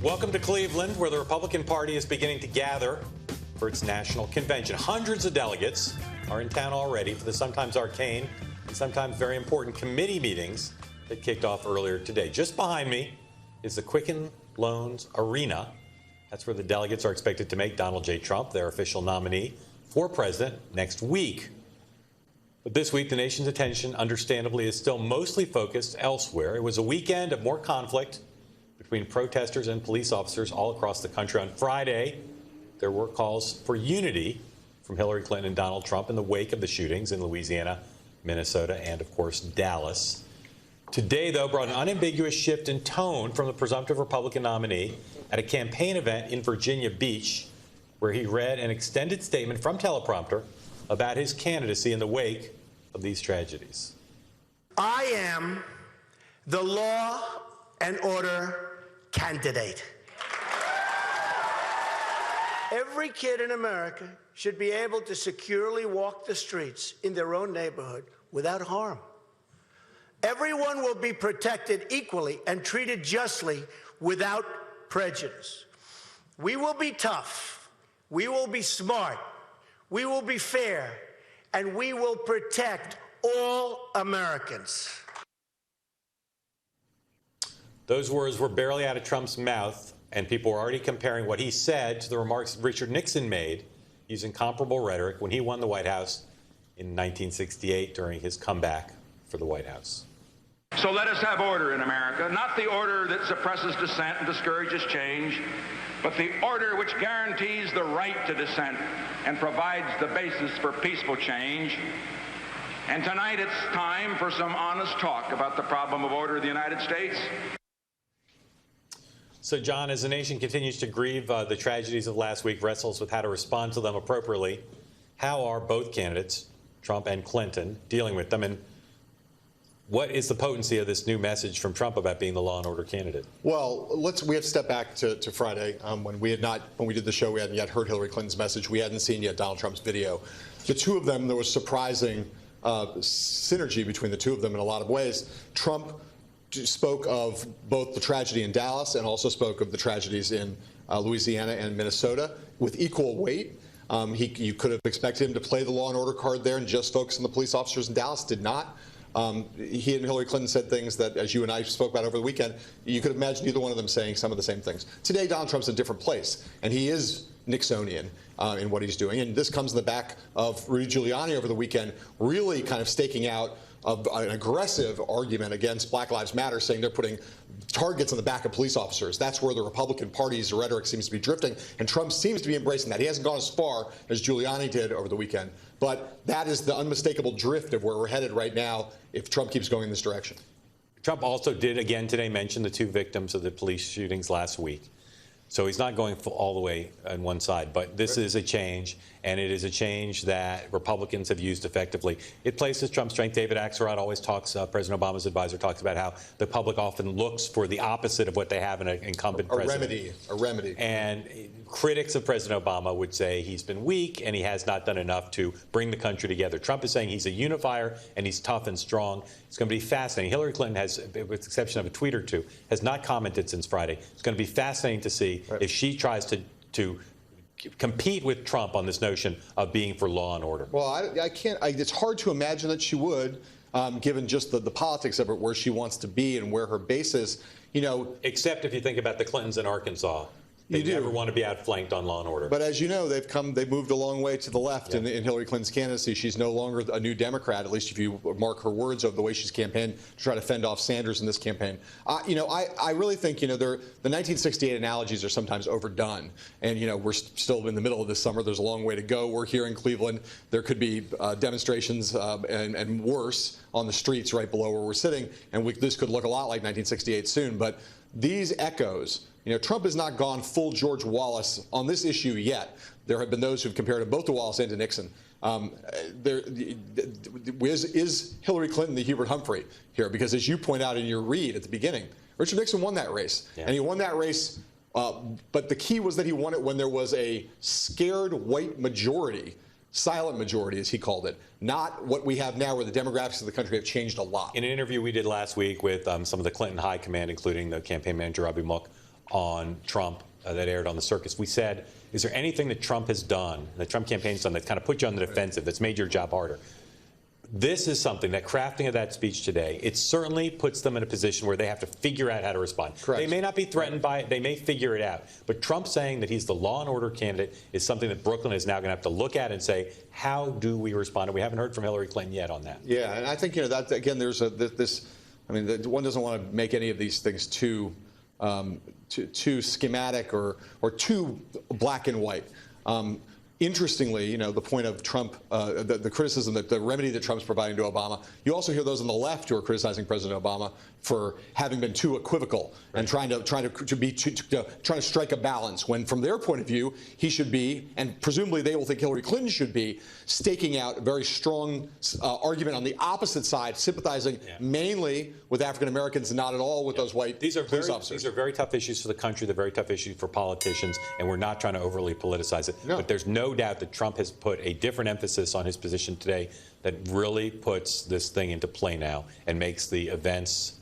Welcome to Cleveland, where the Republican Party is beginning to gather for its national convention. Hundreds of delegates are in town already for the sometimes arcane and sometimes very important committee meetings that kicked off earlier today. Just behind me is the Quicken Loans Arena. That's where the delegates are expected to make Donald J. Trump their official nominee for president next week. But this week, the nation's attention, understandably, is still mostly focused elsewhere. It was a weekend of more conflict between protesters and police officers all across the country. On Friday, there were calls for unity from Hillary Clinton and Donald Trump in the wake of the shootings in Louisiana, Minnesota, and, of course, Dallas. Today, though, brought an unambiguous shift in tone from the presumptive Republican nominee at a campaign event in Virginia Beach, where he read an extended statement from teleprompter about his candidacy in the wake of these tragedies. I am the law and order candidate. Every kid in America should be able to securely walk the streets in their own neighborhood without harm. Everyone will be protected equally and treated justly without prejudice. We will be tough. We will be smart. We will be fair. And we will protect all Americans. Those words were barely out of Trump's mouth, and people were already comparing what he said to the remarks Richard Nixon made using comparable rhetoric when he won the White House in 1968 during his comeback for the White House. So let us have order in America, not the order that suppresses dissent and discourages change, but the order which guarantees the right to dissent and provides the basis for peaceful change. And tonight it's time for some honest talk about the problem of order in the United States. So, John, as the nation continues to grieve the tragedies of last week, wrestles with how to respond to them appropriately, how are both candidates, Trump and Clinton, dealing with them? And what is the potency of this new message from Trump about being the law and order candidate? Well, we have to step back to Friday when we did the show, we hadn't yet heard Hillary Clinton's message. We hadn't seen yet Donald Trump's video. The two of them, there was surprising synergy between the two of them in a lot of ways. Trump spoke of both the tragedy in Dallas and also spoke of the tragedies in Louisiana and Minnesota with equal weight. You could have expected him to play the law and order card there and just focus on the police officers in Dallas. Did not. He and Hillary Clinton said things that, as you and I spoke about over the weekend, you could imagine either one of them saying some of the same things. Today, Donald Trump's in a different place, and he is Nixonian in what he's doing. And this comes in the back of Rudy Giuliani over the weekend, really kind of staking out an aggressive argument against Black Lives Matter, saying they're putting targets on the back of police officers. That's where the Republican Party's rhetoric seems to be drifting, and Trump seems to be embracing that. He hasn't gone as far as Giuliani did over the weekend, but that is the unmistakable drift of where we're headed right now if Trump keeps going in this direction. Trump also did again today mention the two victims of the police shootings last week. So he's not going all the way on one side, but this is a change, and it is a change that Republicans have used effectively. It plays to Trump's strength. David Axelrod always talks, President Obama's advisor talks about how the public often looks for the opposite of what they have in an incumbent president. A remedy. And critics of President Obama would say he's been weak and he has not done enough to bring the country together. Trump is saying he's a unifier and he's tough and strong. It's going to be fascinating. Hillary Clinton has, with the exception of a tweet or two, has not commented since Friday. It's going to be fascinating to see if she tries to compete with Trump on this notion of being for law and order. Well, I can't. It's hard to imagine that she would, given just the politics of it, where she wants to be and where her base is. You know, except if you think about the Clintons in Arkansas. They never want to be outflanked on law and order. But as you know, they've moved a long way to the left in Hillary Clinton's candidacy. She's no longer a new Democrat, at least if you mark her words of the way she's campaigned to try to fend off Sanders in this campaign. I really think, the 1968 analogies are sometimes overdone. And, we're still in the middle of this summer. There's a long way to go. We're here in Cleveland. There could be demonstrations and worse on the streets right below where we're sitting. And this could look a lot like 1968 soon. But these echoes, Trump has not gone full George Wallace on this issue yet. There have been those who've compared him both to Wallace and to Nixon. Is Hillary Clinton the Hubert Humphrey here? Because as you point out in your read at the beginning, Richard Nixon won that race. And he won that race, but the key was that he won it when there was a scared white majority, silent majority, as he called it, not what we have now where the demographics of the country have changed a lot. In an interview we did last week with some of the Clinton high command, including the campaign manager, Abu Mulk, on Trump that aired on the circus. We said, is there anything that Trump has done, the Trump campaign's done, that's kind of put you on the defensive, that's made your job harder? This is something, that crafting of that speech today, it certainly puts them in a position where they have to figure out how to respond. Correct. They may not be threatened by it. They may figure it out. But Trump saying that he's the law and order candidate is something that Brooklyn is now going to have to look at and say, how do we respond? And we haven't heard from Hillary Clinton yet on that. Yeah, and I think, that, again, there's one doesn't want to make any of these things too schematic or too black and white. Interestingly, the point of Trump, the criticism, that the remedy that Trump's providing to Obama, you also hear those on the left who are criticizing President Obama for having been too equivocal and trying to strike a balance, when from their point of view he should be, and presumably they will think Hillary Clinton should be, staking out a very strong argument on the opposite side, sympathizing mainly with African Americans and not at all with those white police officers. These are very tough issues for the country. They're very tough issues for politicians, and we're not trying to overly politicize it. No. But there's no doubt that Trump has put a different emphasis on his position today that really puts this thing into play now and makes the events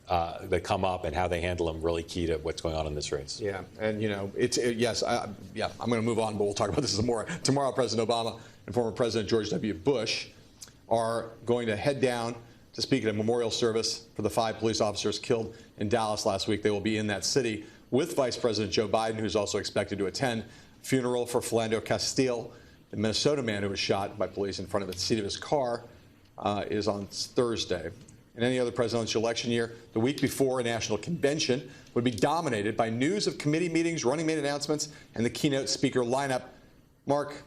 that come up and how they handle them really key to what's going on in this race. Yeah, and I'm going to move on, but we'll talk about this some more. Tomorrow, President Obama and former President George W. Bush are going to head down to speak at a memorial service for the 5 police officers killed in Dallas last week. They will be in that city with Vice President Joe Biden, who's also expected to attend. Funeral for Philando Castile, the Minnesota man who was shot by police in front of the seat of his car, is on Thursday. In any other presidential election year, the week before a national convention would be dominated by news of committee meetings, running mate announcements, and the keynote speaker lineup. Mark,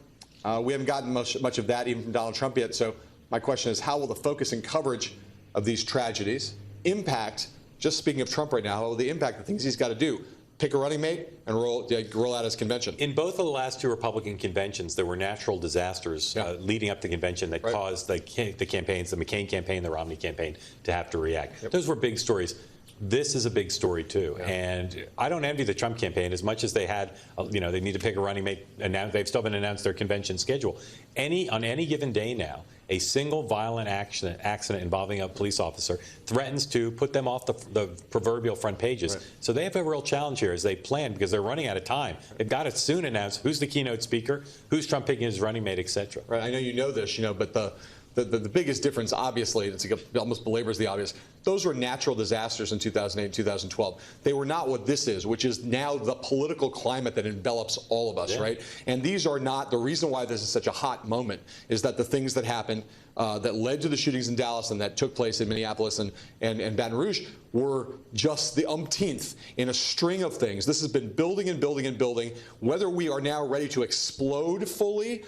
we haven't gotten much of that even from Donald Trump yet, so my question is, how will the focus and coverage of these tragedies impact, just speaking of Trump right now, how will they impact the things he's got to do? Pick a running mate and roll out his convention. In both of the last 2 Republican conventions, there were natural disasters leading up to the convention that caused the campaigns, the McCain campaign, the Romney campaign, to have to react. Those were big stories. This is a big story, too. And I don't envy the Trump campaign as much as they had, they need to pick a running mate. They've still been announced their convention schedule. On any given day now, a single violent accident involving a police officer threatens to put them off the proverbial front pages. Right. So they have a real challenge here as they plan, because they're running out of time. They've got to soon announce who's the keynote speaker, who's Trump picking his running mate, et cetera. Right. I know you know this, but the biggest difference, obviously, it almost belabors the obvious, those were natural disasters in 2008 and 2012. They were not what this is, which is now the political climate that envelops all of us, right? And these are not, the reason why this is such a hot moment is that the things that happened that led to the shootings in Dallas and that took place in Minneapolis and Baton Rouge were just the umpteenth in a string of things. This has been building and building and building. Whether we are now ready to explode fully,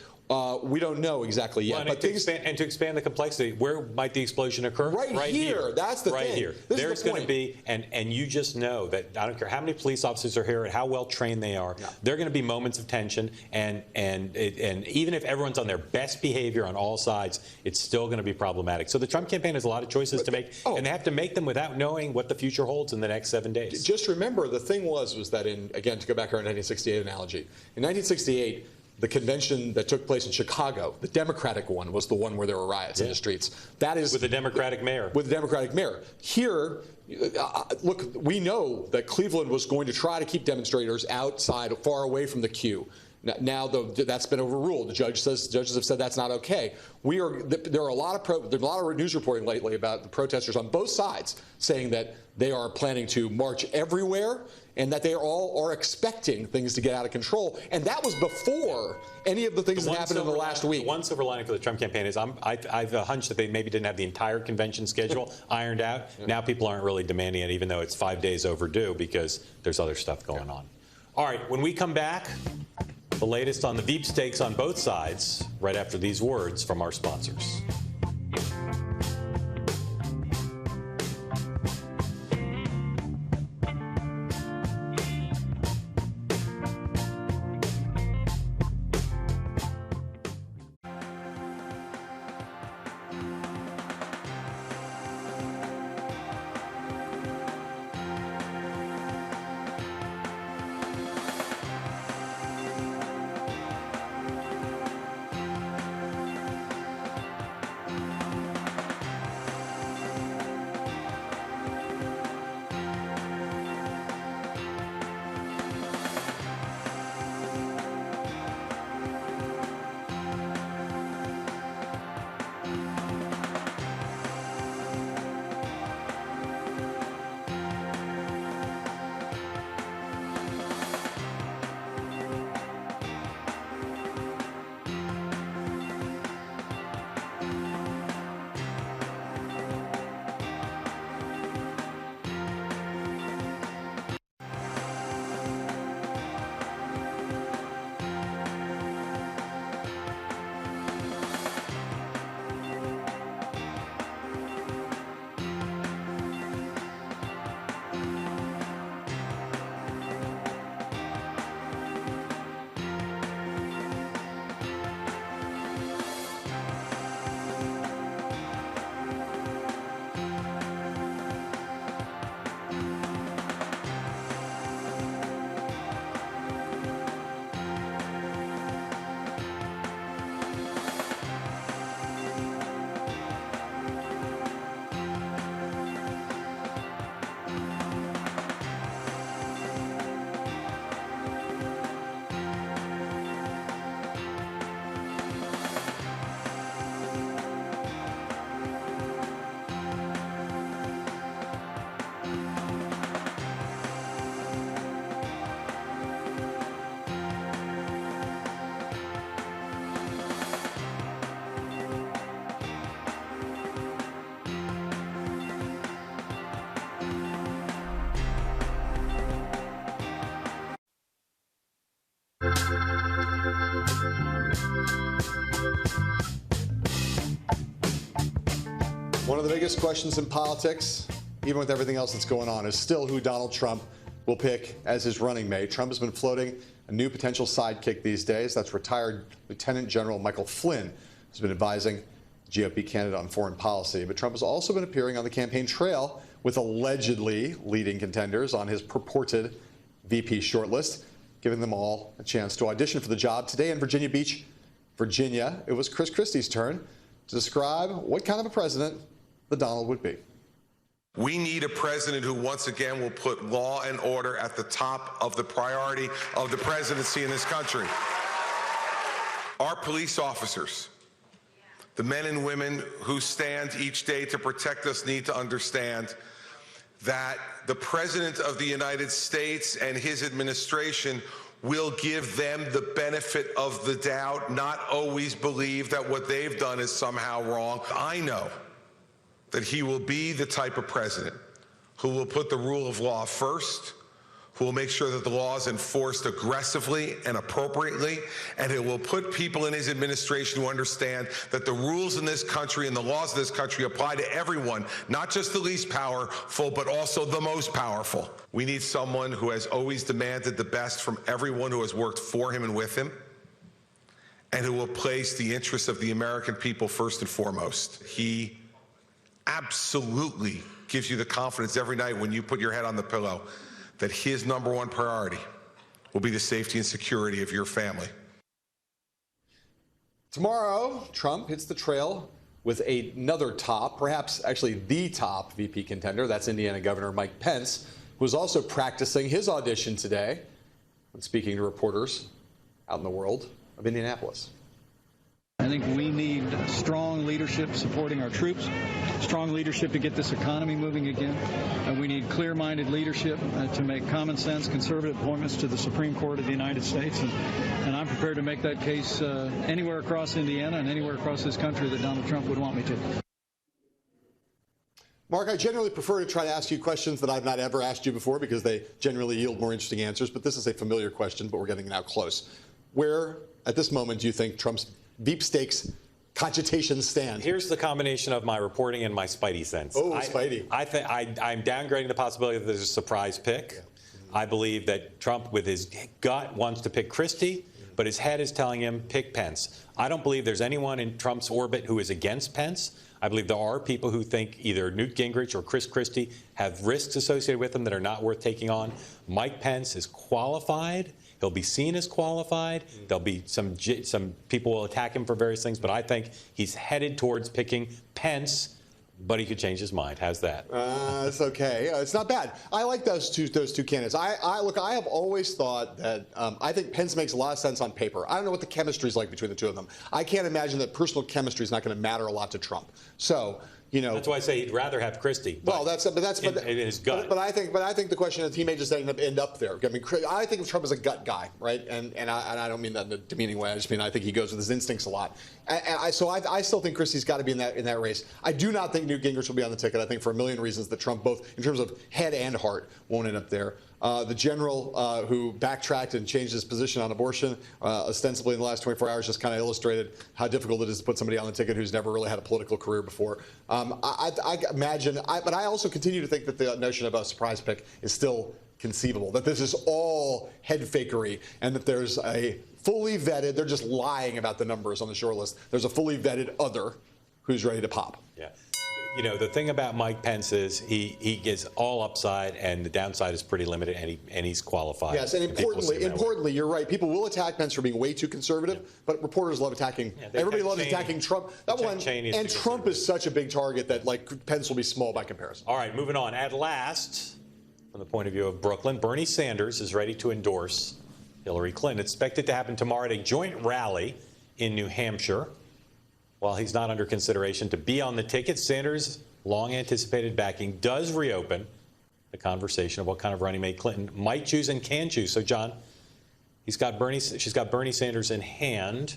we don't know exactly yet. Well, and to expand the complexity, where might the explosion occur? Right here. That's the thing. Right here. There's going to be, and you just know that I don't care how many police officers are here and how well trained they are. There are going to be moments of tension, and even if everyone's on their best behavior on all sides, it's still going to be problematic. So the Trump campaign has a lot of choices to make, and they have to make them without knowing what the future holds in the next 7 days. Just remember, the thing was that again, to go back to our 1968 analogy, in 1968. The convention that took place in Chicago, the Democratic one, was the one where there were riots in the streets. That is with the Democratic mayor. With the Democratic mayor. Here, look, we know that Cleveland was going to try to keep demonstrators outside, far away from the queue. Now, that's been overruled. The judges have said that's not okay. There are a lot of news reporting lately about the protesters on both sides saying that they are planning to march everywhere and that they all are expecting things to get out of control. And that was before any of the things that happened in the last week. The one silver lining for the Trump campaign is I've a hunch that they maybe didn't have the entire convention schedule ironed out. Now people aren't really demanding it, even though it's 5 days overdue, because there's other stuff going on. All right, when we come back, the latest on the Veepstakes on both sides, right after these words from our sponsors. One of the biggest questions in politics, even with everything else that's going on, is still who Donald Trump will pick as his running mate. Trump has been floating a new potential sidekick these days. That's retired Lieutenant General Michael Flynn, who's been advising GOP candidate on foreign policy. But Trump has also been appearing on the campaign trail with allegedly leading contenders on his purported VP shortlist, giving them all a chance to audition for the job. Today in Virginia Beach, Virginia, it was Christie's turn to describe what kind of a president the Donald would be. We need a president who once again will put law and order at the top of the priority of the presidency in this country. Our police officers, the men and women who stand each day to protect us, need to understand that the President of the United States and his administration will give them the benefit of the doubt, not always believe that what they've done is somehow wrong. I know that he will be the type of president who will put the rule of law first, who will make sure that the law is enforced aggressively and appropriately, and it will put people in his administration who understand that the rules in this country and the laws of this country apply to everyone, not just the least powerful, but also the most powerful. We need someone who has always demanded the best from everyone who has worked for him and with him, and who will place the interests of the American people first and foremost. He absolutely gives you the confidence every night when you put your head on the pillow that his number one priority will be the safety and security of your family. Tomorrow, Trump hits the trail with another top, perhaps actually the top VP contender. That's Indiana Governor Mike Pence, who is also practicing his audition today when speaking to reporters out in the world of Indianapolis. I think we need strong leadership supporting our troops, strong leadership to get this economy moving again, and we need clear-minded leadership to make common sense conservative appointments to the Supreme Court of the United States, and I'm prepared to make that case anywhere across Indiana and anywhere across this country that Donald Trump would want me to. Mark, I generally prefer to try to ask you questions that I've not ever asked you before because they generally yield more interesting answers, but this is a familiar question, but we're getting now close. Where, at this moment, do you think Trump's Veepstakes cogitations stand? Here's the combination of my reporting and my Spidey sense. Oh, Spidey. I'm downgrading the possibility that there's a surprise pick. Yeah. I believe that Trump, with his gut, wants to pick Christie, but his head is telling him pick Pence. I don't believe there's anyone in Trump's orbit who is against Pence. I believe there are people who think either Newt Gingrich or Chris Christie have risks associated with them that are not worth taking on. Mike Pence is qualified. He'll be seen as qualified. There'll be some people will attack him for various things, but I think he's headed towards picking Pence, but he could change his mind. How's that? It's okay. It's not bad. I like those two candidates. Look, I have always thought that I think Pence makes a lot of sense on paper. I don't know what the chemistry is like between the two of them. I can't imagine that personal chemistry is not going to matter a lot to Trump. So, you know, that's why I say he'd rather have Christie. Well, that's in his gut. But I think the question is he may just end up there. I mean, I think of Trump as a gut guy, right? And I don't mean that in a demeaning way. I just mean I think he goes with his instincts a lot. So I still think Christie's got to be in that race. I do not think Newt Gingrich will be on the ticket. I think for a million reasons that Trump, both in terms of head and heart, won't end up there. The general who backtracked and changed his position on abortion ostensibly in the last 24 hours just kind of illustrated how difficult it is to put somebody on the ticket who's never really had a political career before. I imagine, but I also continue to think that the notion of a surprise pick is still conceivable, that this is all head fakery and that there's a fully vetted, they're just lying about the numbers on the short list. There's a fully vetted other who's ready to pop. Yeah. You know, the thing about Mike Pence is he gets all upside and the downside is pretty limited, and he's qualified. Yes, and importantly, you're right. People will attack Pence for being way too conservative, but reporters love attacking. Everybody loves attacking Trump. And Trump is such a big target that Pence will be small by comparison. All right, moving on. At last, from the point of view of Brooklyn, Bernie Sanders is ready to endorse Hillary Clinton. It's expected to happen tomorrow at a joint rally in New Hampshire. While he's not under consideration to be on the ticket, Sanders' long-anticipated backing does reopen the conversation of what kind of running mate Clinton might choose and can choose. So, John, she's got Bernie Sanders in hand.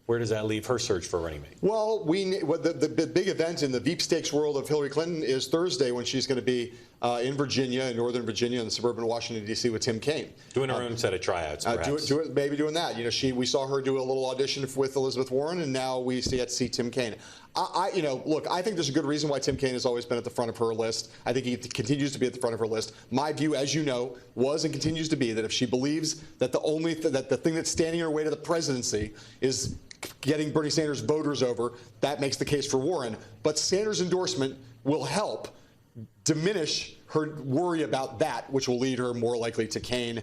Where does that leave her search for a running mate? Well, the big event in the Veepstakes world of Hillary Clinton is Thursday when she's going to be in Virginia, in Northern Virginia, in the suburban Washington, D.C. with Tim Kaine. Doing her own set of tryouts, perhaps. Maybe doing that. You know, we saw her do a little audition with Elizabeth Warren, and now we get to see Tim Kaine. Look, I think there's a good reason why Tim Kaine has always been at the front of her list. I think he continues to be at the front of her list. My view, as you know, was and continues to be that if she believes that the thing that's standing in her way to the presidency is getting Bernie Sanders voters over, that makes the case for Warren. But Sanders' endorsement will help diminish her worry about that, which will lead her more likely to Kaine,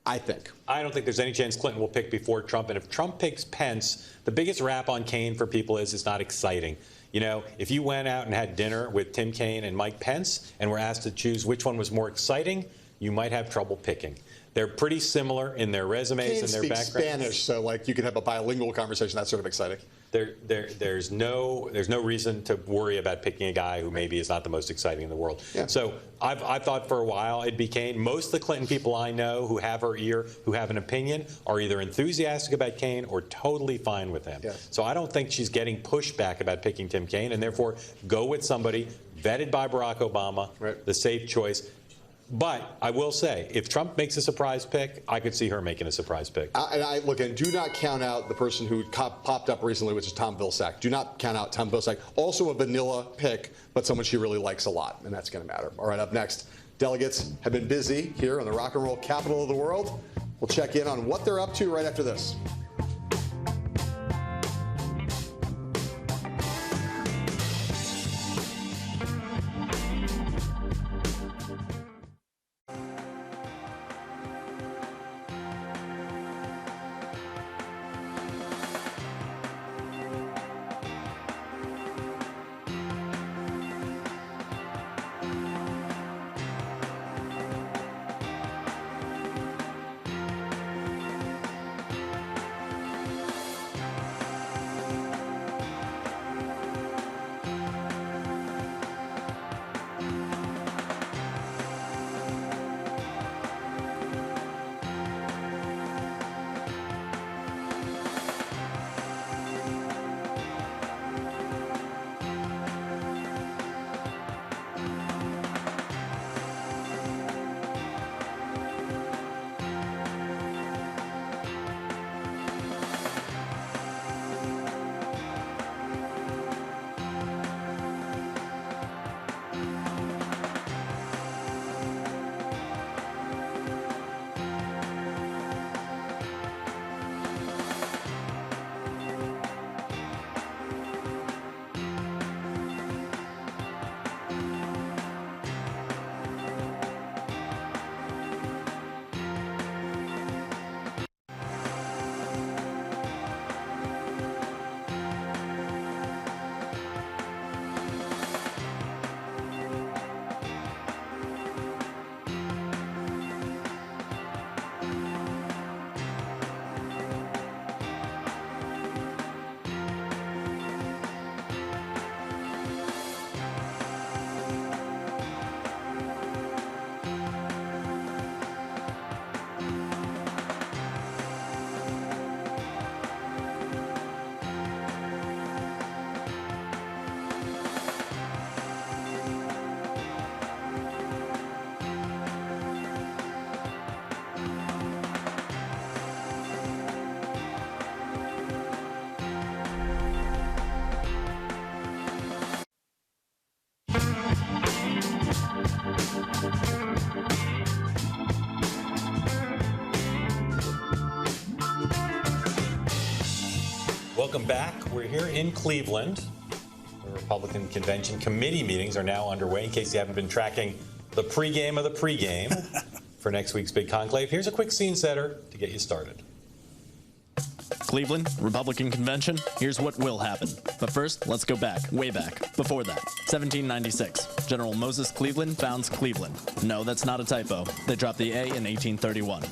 I think. I don't think there's any chance Clinton will pick before Trump. And if Trump picks Pence, the biggest rap on Kaine for people is it's not exciting. You know, if you went out and had dinner with Tim Kaine and Mike Pence and were asked to choose which one was more exciting, you might have trouble picking. They're pretty similar in their resumes and their backgrounds. Kaine speaks Spanish, so like you can have a bilingual conversation. That's sort of exciting. There's no reason to worry about picking a guy who maybe is not the most exciting in the world. Yeah. So I've thought for a while it'd be Kaine. Most of the Clinton people I know who have her ear, who have an opinion, are either enthusiastic about Kaine or totally fine with him. Yes. So I don't think she's getting pushback about picking Tim Kaine, and therefore go with somebody vetted by Barack Obama, right, the safe choice. But I will say, if Trump makes a surprise pick, I could see her making a surprise pick. And do not count out the person who popped up recently, which is Tom Vilsack. Do not count out Tom Vilsack. Also a vanilla pick, but someone she really likes a lot, and that's going to matter. All right, up next, delegates have been busy here in the rock and roll capital of the world. We'll check in on what they're up to right after this. Welcome back. We're here in Cleveland. The Republican convention committee meetings are now underway. In case you haven't been tracking the pregame of the pregame for next week's big conclave, here's a quick scene setter to get you started. Cleveland, Republican convention, here's what will happen. But first, let's go back, way back, before that. 1796, General Moses Cleveland founds Cleveland. No, that's not a typo. They dropped the A in 1831.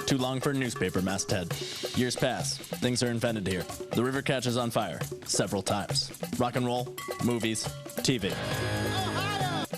Too long for a newspaper masthead. Years pass. Things are invented here. The river catches on fire several times. Rock and roll, movies, TV,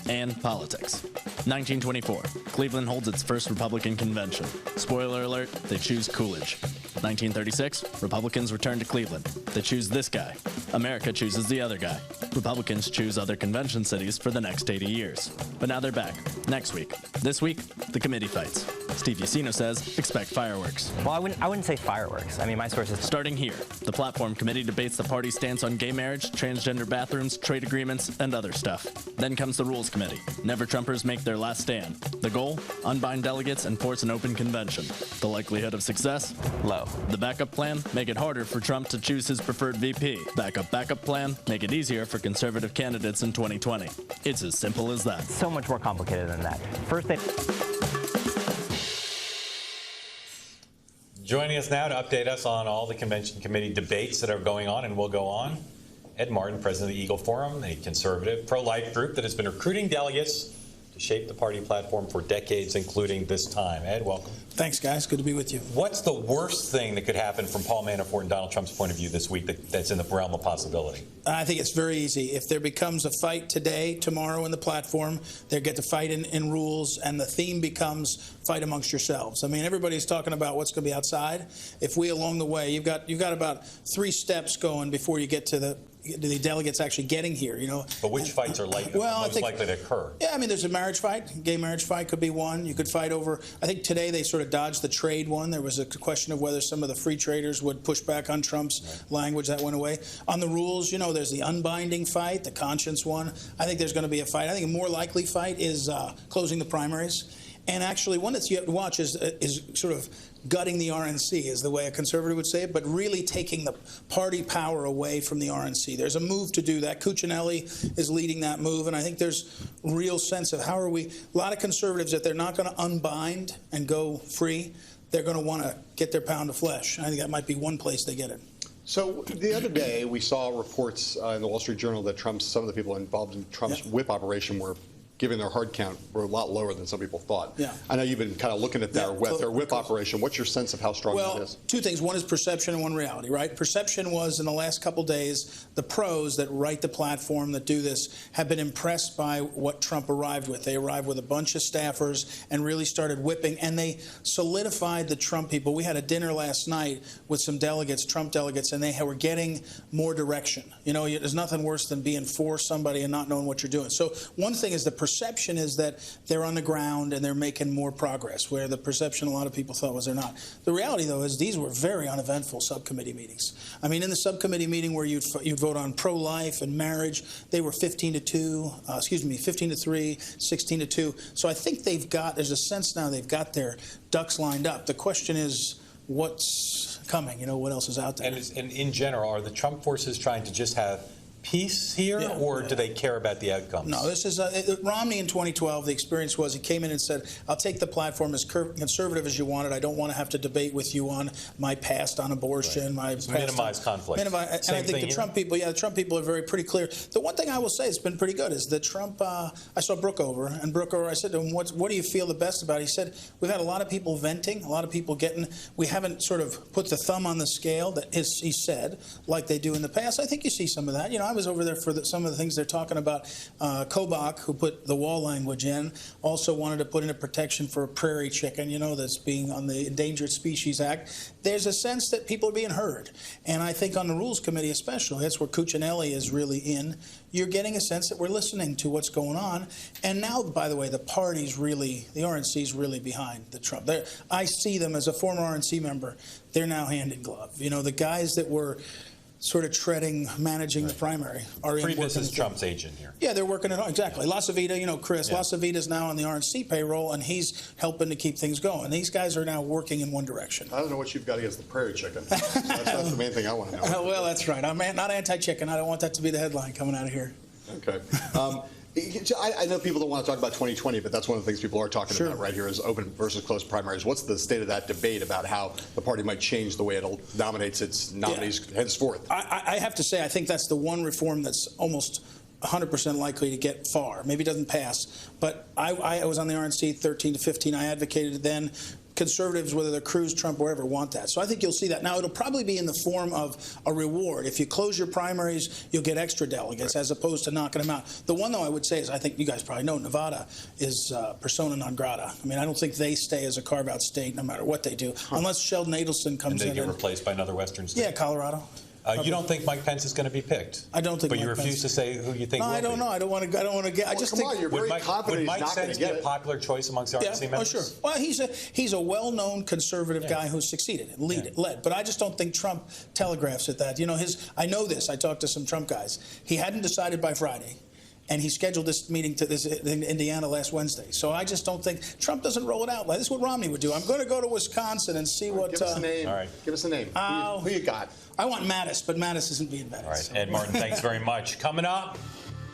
and politics. 1924, Cleveland holds its first Republican convention. Spoiler alert, they choose Coolidge. 1936, Republicans return to Cleveland. They choose this guy. America chooses the other guy. Republicans choose other convention cities for the next 80 years. But now they're back. Next week. This week, the committee fights. Steve Yacino says expect fireworks. Well, I wouldn't say fireworks. I mean, my sources... Starting here, the platform committee debates the party's stance on gay marriage, transgender bathrooms, trade agreements, and other stuff. Then comes the rules committee. Never-Trumpers make their last stand. The goal? Unbind delegates and force an open convention. The likelihood of success? Low. The backup plan? Make it harder for Trump to choose his preferred VP. Backup plan? Make it easier for conservative candidates in 2020. It's as simple as that. So much more complicated than that. First, they... Joining us now to update us on all the convention committee debates that are going on and will go on, Ed Martin, president of the Eagle Forum, a conservative pro-life group that has been recruiting delegates to shape the party platform for decades, including this time. Ed, welcome. Thanks, guys. Good to be with you. What's the worst thing that could happen from Paul Manafort and Donald Trump's point of view this week that's in the realm of possibility? I think it's very easy. If there becomes a fight today, tomorrow in the platform, they get to fight in rules, and the theme becomes fight amongst yourselves. I mean, everybody's talking about what's going to be outside. If we, along the way, you've got about 3 steps going before you get to the delegates actually getting here, you know. But which fights are most likely to occur? Yeah, I mean, there's a marriage fight. Gay marriage fight could be one. You could fight over, I think today they sort of dodged the trade one. There was a question of whether some of the free traders would push back on Trump's language. That went away. On the rules, you know, there's the unbinding fight, the conscience one. I think there's going to be a fight. I think a more likely fight is closing the primaries. And actually, one that you have to watch is sort of gutting the RNC, is the way a conservative would say it, but really taking the party power away from the RNC. There's a move to do that. Cuccinelli is leading that move, and I think there's real sense of how are we. A lot of conservatives, that they're not going to unbind and go free, they're going to want to get their pound of flesh. I think that might be one place they get it. So the other day, we saw reports in the Wall Street Journal that some of the people involved in Trump's whip operation were giving their hard count were a lot lower than some people thought. Yeah. I know you've been kind of looking at their whip operation. What's your sense of how strong that is? Two things. One is perception and one reality, right? Perception was in the last couple days, the pros that write the platform, that do this, have been impressed by what Trump arrived with. They arrived with a bunch of staffers and really started whipping, and they solidified the Trump people. We had a dinner last night with some delegates, Trump delegates, and they were getting more direction. You know, there's nothing worse than being for somebody and not knowing what you're doing. So one thing is the perception is that they're on the ground and they're making more progress, where the perception a lot of people thought was they're not. The reality, though, is these were very uneventful subcommittee meetings. I mean, in the subcommittee meeting where you'd vote on pro-life and marriage, they were 15-3, 16-2. So I think there's a sense now they've got their ducks lined up. The question is, what's coming? You know, what else is out there? And in general, are the Trump forces trying to just have peace here, or do they care about the outcomes? No, this is Romney in 2012. The experience was he came in and said, I'll take the platform as conservative as you want it. I don't want to have to debate with you on my past on abortion, my past minimize conflict. And I think the Trump people, the Trump people are pretty clear. The one thing I will say has been pretty good is that Trump, I saw Brooke over, I said to him, what do you feel the best about it? He said, we've had a lot of people venting, a lot of people we haven't sort of put the thumb on the scale, he said, like they do in the past. I think you see some of that. You know, I was over there for some of the things they're talking about. Kobach, who put the wall language in, also wanted to put in a protection for a prairie chicken, you know, that's being on the Endangered Species Act. There's a sense that people are being heard. And I think on the Rules Committee especially, that's where Cuccinelli is really in, you're getting a sense that we're listening to what's going on. And now, by the way, the RNC's really behind the Trump. I see them as a former RNC member. They're now hand in glove. You know, the guys that were sort of managing the primary are in. Priebus is Trump's agent here. Yeah, they're working it on. Exactly. Lasavita, you know, Chris, Lasavita's now on the RNC payroll, and he's helping to keep things going. These guys are now working in one direction. I don't know what you've got against the prairie chicken. That's the main thing I want to know. Well, that's right. I'm not anti-chicken. I don't want that to be the headline coming out of here. Okay. I know people don't want to talk about 2020, but that's one of the things people are talking about right here is open versus closed primaries. What's the state of that debate about how the party might change the way it nominates its nominees henceforth? I have to say, I think that's the one reform that's almost 100% likely to get far. Maybe it doesn't pass. But I was on the RNC 13 to 15. I advocated it then. Conservatives, whether they're Cruz, Trump, wherever, want that. So I think you'll see that. Now, it'll probably be in the form of a reward. If you close your primaries, you'll get extra delegates as opposed to knocking them out. The one, though, I would say is, I think you guys probably know, Nevada is persona non grata. I mean, I don't think they stay as a carve-out state no matter what they do, unless Sheldon Adelson comes in. And they get replaced by another Western state. Yeah, Colorado. You don't think Mike Pence is going to be picked? I don't think. But Mike you refuse Pence. to say who you think. No, will I don't be. know. I don't want to get. I just come think. on, you're very confident would Mike he's not going Pence to be get a it. popular choice amongst the RNC members? Oh, sure. Well, he's a well-known conservative guy who's succeeded and led. But I just don't think Trump telegraphs at that. You know, I know this. I talked to some Trump guys. He hadn't decided by Friday. And he scheduled this meeting in Indiana last Wednesday. So I just don't think Trump doesn't roll it out. This is what Romney would do. I'm going to go to Wisconsin and see what. Give us a name. All right. Give us a name. Who you got? I want Mattis, but Mattis isn't being vetted. All right, so. Ed Martin, thanks very much. Coming up,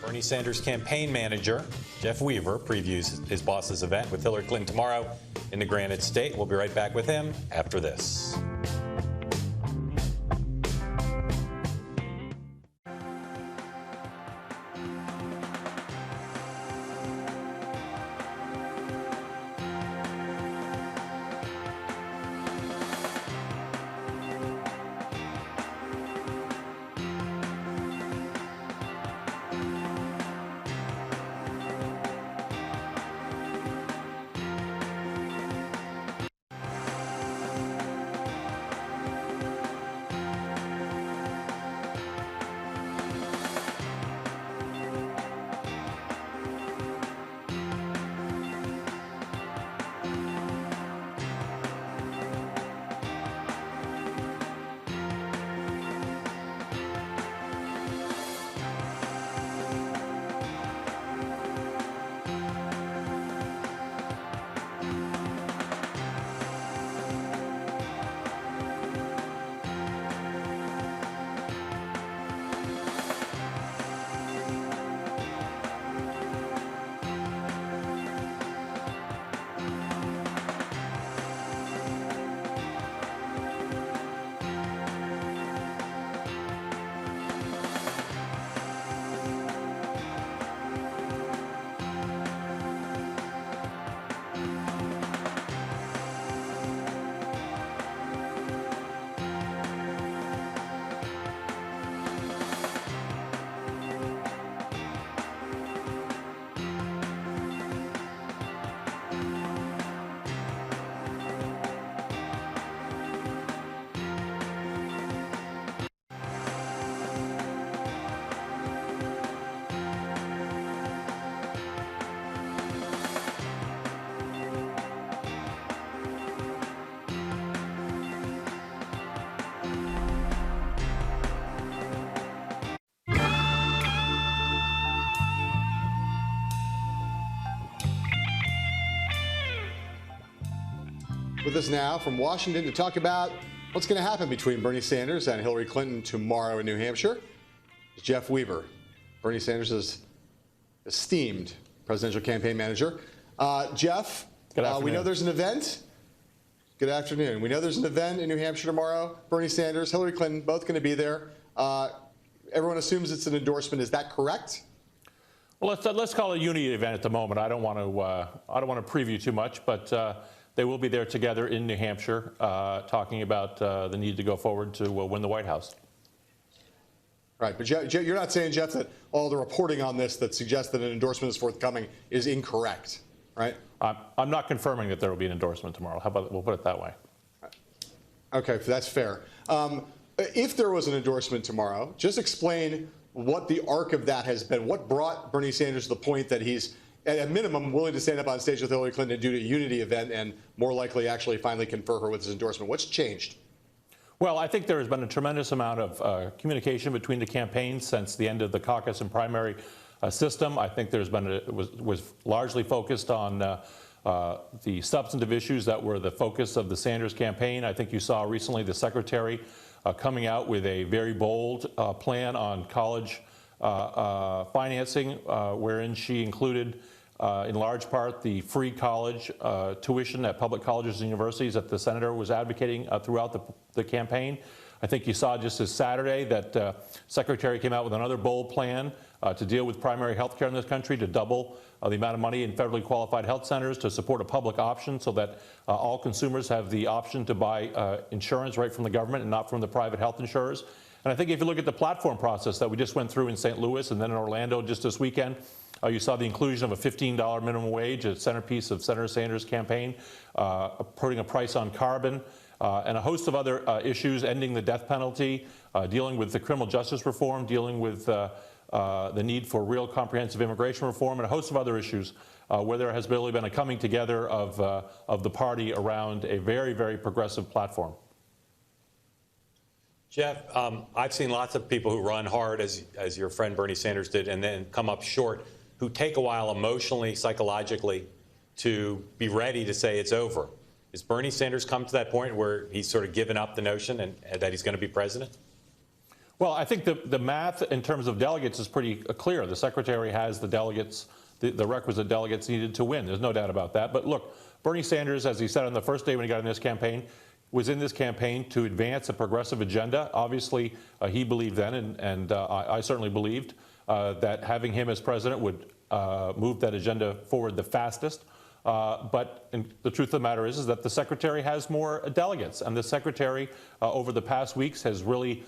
Bernie Sanders' campaign manager, Jeff Weaver, previews his boss's event with Hillary Clinton tomorrow in the Granite State. We'll be right back with him after this. With us now from Washington to talk about what's going to happen between Bernie Sanders and Hillary Clinton tomorrow in New Hampshire is Jeff Weaver, Bernie Sanders' esteemed presidential campaign manager. Jeff, we know there's an event. Good afternoon. We know there's an event in New Hampshire tomorrow. Bernie Sanders, Hillary Clinton, both going to be there. Everyone assumes it's an endorsement. Is that correct? Well, let's call it a unity event at the moment. I don't want to preview too much, but they will be there together in New Hampshire, talking about the need to go forward to win the White House. Right, but you're not saying, Jeff, that all the reporting on this that suggests that an endorsement is forthcoming is incorrect, right? I'm not confirming that there will be an endorsement tomorrow. How about we'll put it that way? Okay, that's fair. If there was an endorsement tomorrow, just explain what the arc of that has been. What brought Bernie Sanders to the point that he's, at a minimum, willing to stand up on stage with Hillary Clinton and do a unity event and more likely actually finally confer her with his endorsement? What's changed? Well, I think there has been a tremendous amount of communication between the campaigns since the end of the caucus and primary system. I think there's been was largely focused on the substantive issues that were the focus of the Sanders campaign. I think you saw recently the secretary coming out with a very bold plan on college financing, wherein she included in large part the free college tuition at public colleges and universities that the senator was advocating throughout the campaign. I think you saw just this Saturday that Secretary came out with another bold plan to deal with primary health care in this country, to double the amount of money in federally qualified health centers, to support a public option so that all consumers have the option to buy insurance right from the government and not from the private health insurers. And I think if you look at the platform process that we just went through in St. Louis and then in Orlando just this weekend, you saw the inclusion of a $15 minimum wage, a centerpiece of Senator Sanders' campaign, putting a price on carbon, and a host of other issues, ending the death penalty, dealing with the criminal justice reform, dealing with the need for real comprehensive immigration reform, and a host of other issues where there has really been a coming together of the party around a very, very progressive platform. Jeff, I've seen lots of people who run hard, as your friend Bernie Sanders did, and then come up short, who take a while emotionally, psychologically, to be ready to say it's over. Is Bernie Sanders come to that point where he's sort of given up the notion and that he's going to be president? Well, I think the math in terms of delegates is pretty clear. The secretary has the delegates, the requisite delegates needed to win. There's no doubt about that. But look, Bernie Sanders, as he said on the first day when he got in this campaign, was in this campaign to advance a progressive agenda. Obviously, he believed then, and I certainly believed, that having him as president would move that agenda forward the fastest. But the truth of the matter is that the secretary has more delegates, and the secretary over the past weeks has really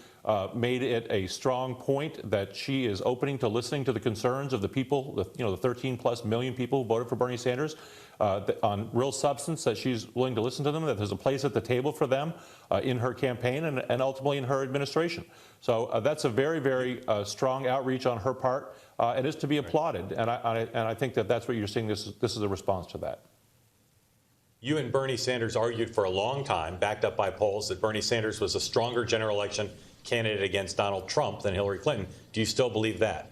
made it a strong point that she is opening to listening to the concerns of the people, the 13+ million people who voted for Bernie Sanders, on real substance, that she's willing to listen to them, that there's a place at the table for them in her campaign and ultimately in her administration. So that's a very, very strong outreach on her part. It is to be applauded, and I think that that's what you're seeing. This is a response to that. You and Bernie Sanders argued for a long time, backed up by polls, that Bernie Sanders was a stronger general election candidate against Donald Trump than Hillary Clinton. Do you still believe that?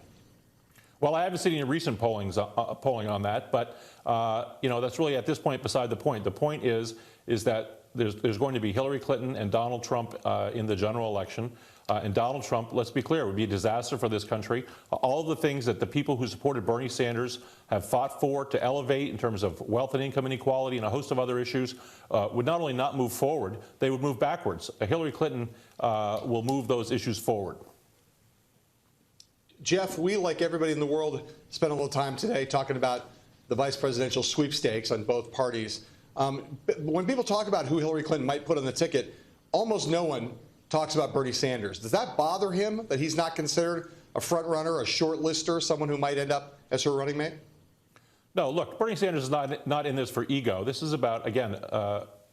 Well, I haven't seen any recent polling on that, but that's really at this point beside the point. The point is that there's going to be Hillary Clinton and Donald Trump in the general election. And Donald Trump, let's be clear, would be a disaster for this country. All of the things that the people who supported Bernie Sanders have fought for to elevate in terms of wealth and income inequality and a host of other issues would not only not move forward, they would move backwards. Hillary Clinton will move those issues forward. Jeff, we, like everybody in the world, spent a little time today talking about the vice presidential sweepstakes on both parties. When people talk about who Hillary Clinton might put on the ticket, almost no one talks about Bernie Sanders. Does that bother him that he's not considered a front runner, a shortlister, someone who might end up as her running mate? No, look, Bernie Sanders is not in this for ego. This is about, again,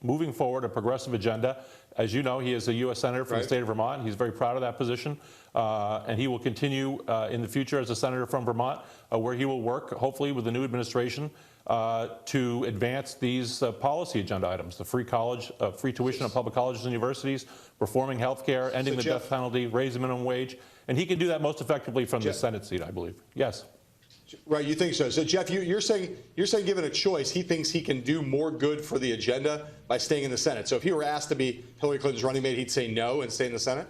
moving forward a progressive agenda. As you know, he is a U.S. Senator from the state of Vermont. He's very proud of that position. And he will continue in the future as a senator from Vermont, where he will work, hopefully, with the new administration to advance these policy agenda items: the free college, free tuition at public colleges and universities, reforming health care, ending the death penalty, raising the minimum wage. And he can do that most effectively from the Senate seat, I believe. Yes. Right, you think so. So, Jeff, you're saying given a choice, he thinks he can do more good for the agenda by staying in the Senate. So if he were asked to be Hillary Clinton's running mate, he'd say no and stay in the Senate?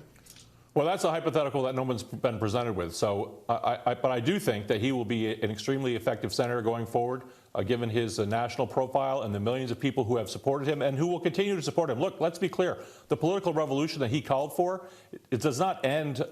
Well, that's a hypothetical that no one's been presented with. So, but I do think that he will be an extremely effective senator going forward, given his national profile and the millions of people who have supported him and who will continue to support him. Look, let's be clear. The political revolution that he called for, it does not end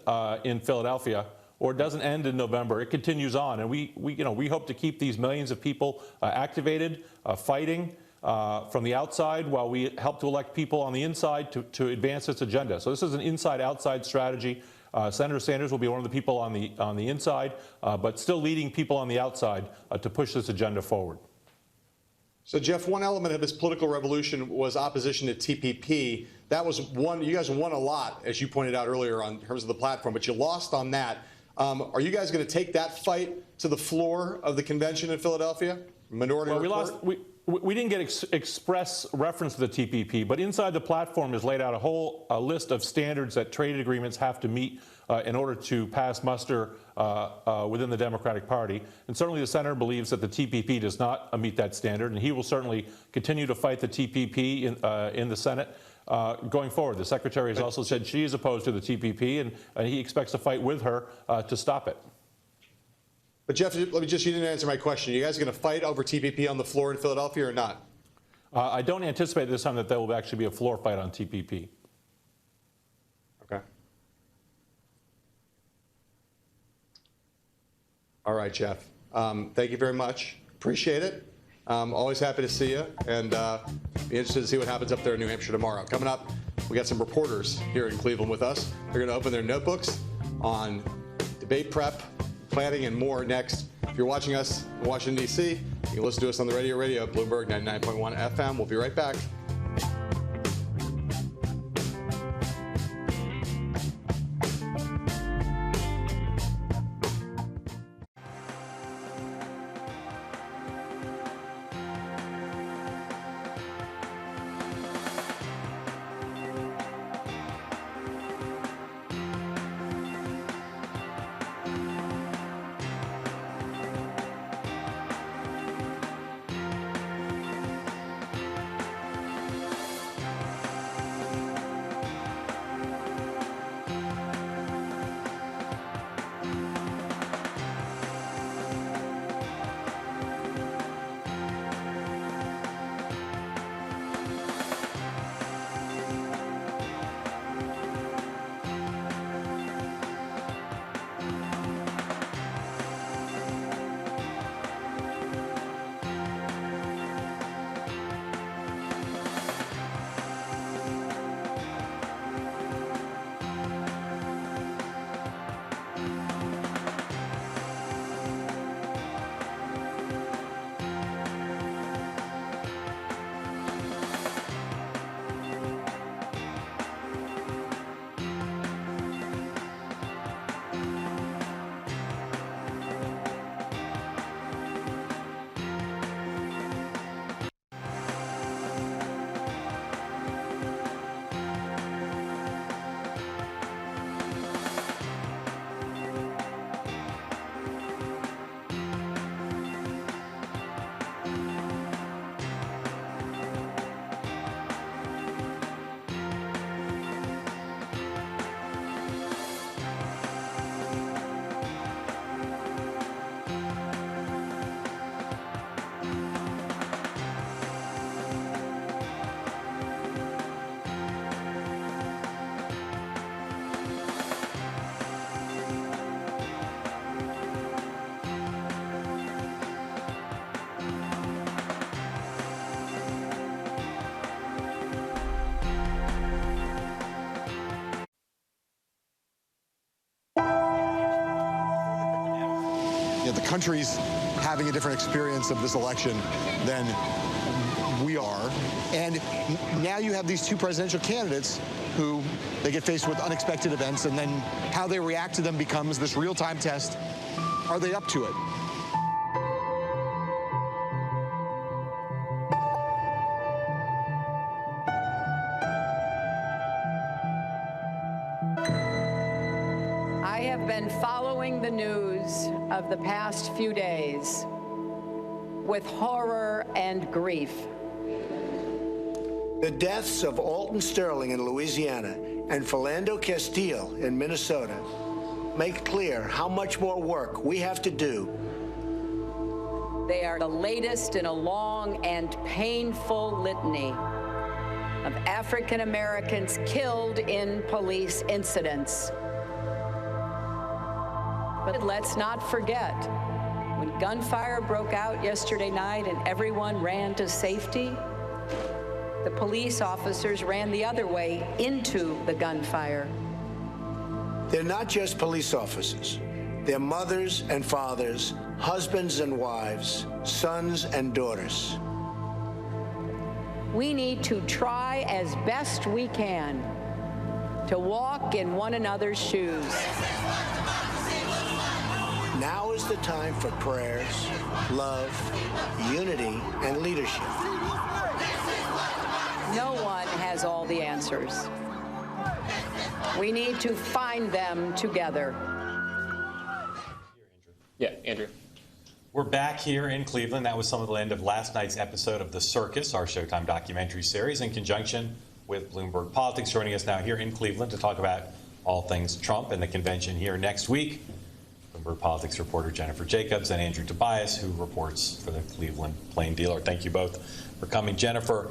in Philadelphia, or it doesn't end in November. It continues on, and we hope to keep these millions of people activated, fighting from the outside, while we help to elect people on the inside to advance this agenda. So this is an inside-outside strategy. Senator Sanders will be one of the people on the inside, but still leading people on the outside to push this agenda forward. So, Jeff, one element of this political revolution was opposition to TPP. That was one. You guys won a lot, as you pointed out earlier, in terms of the platform, but you lost on that. Are you guys going to take that fight to the floor of the convention in Philadelphia? Minority report? We didn't get express reference to the TPP, but inside the platform is laid out a whole list of standards that trade agreements have to meet in order to pass muster within the Democratic Party. And certainly the senator believes that the TPP does not meet that standard, and he will certainly continue to fight the TPP in the Senate going forward. The secretary has also said she is opposed to the TPP, and he expects to fight with her to stop it. But, Jeff, you didn't answer my question. Are you guys going to fight over TPP on the floor in Philadelphia or not? I don't anticipate this time that there will actually be a floor fight on TPP. Okay. All right, Jeff. Thank you very much. Appreciate it. Always happy to see you, and be interested to see what happens up there in New Hampshire tomorrow. Coming up, we got some reporters here in Cleveland with us. They're going to open their notebooks on debate prep, planning, and more next. If you're watching us in Washington, D.C., you can listen to us on the radio at Bloomberg 99.1 FM. We'll be right back. the country's having a different experience of this election than we are. And now you have these two presidential candidates who they get faced with unexpected events, and then how they react to them becomes this real-time test. Are they up to it? I have been following the news of the past few days with horror and grief. The deaths of Alton Sterling in Louisiana and Philando Castile in Minnesota make clear how much more work we have to do. They are the latest in a long and painful litany of African Americans killed in police incidents. But let's not forget, when gunfire broke out yesterday night and everyone ran to safety, the police officers ran the other way into the gunfire. They're not just police officers. They're mothers and fathers, husbands and wives, sons and daughters. We need to try as best we can to walk in one another's shoes. Now is the time for prayers, love, unity, and leadership. No one has all the answers. We need to find them together. Yeah, Andrew. We're back here in Cleveland. That was some of the end of last night's episode of The Circus, our Showtime documentary series, in conjunction with Bloomberg Politics. Joining us now here in Cleveland to talk about all things Trump and the convention here next week, Bloomberg Politics reporter Jennifer Jacobs and Andrew Tobias, who reports for the Cleveland Plain Dealer. Thank you both for coming. Jennifer,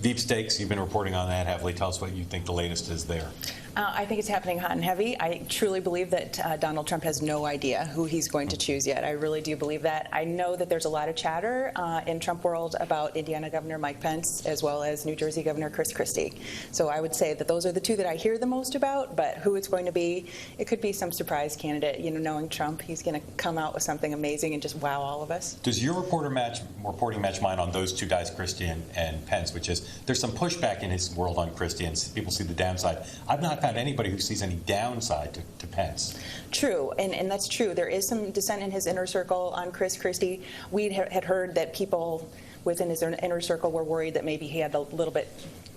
Veepstakes, you've been reporting on that heavily. Tell us what you think the latest is there. I think it's happening hot and heavy. I truly believe that Donald Trump has no idea who he's going to choose yet. I really do believe that. I know that there's a lot of chatter in Trump world about Indiana Governor Mike Pence as well as New Jersey Governor Christie. So I would say that those are the two that I hear the most about, but who it's going to be, it could be some surprise candidate. You know, knowing Trump, he's going to come out with something amazing and just wow all of us. Does your reporting match mine on those two guys, Christie and Pence, which is there's some pushback in his world on Christie and people see the downside. I've not found anybody who sees any downside to Pence. True, and that's true. There is some dissent in his inner circle on Christie. We had heard that people within his inner circle were worried that maybe he had a little bit,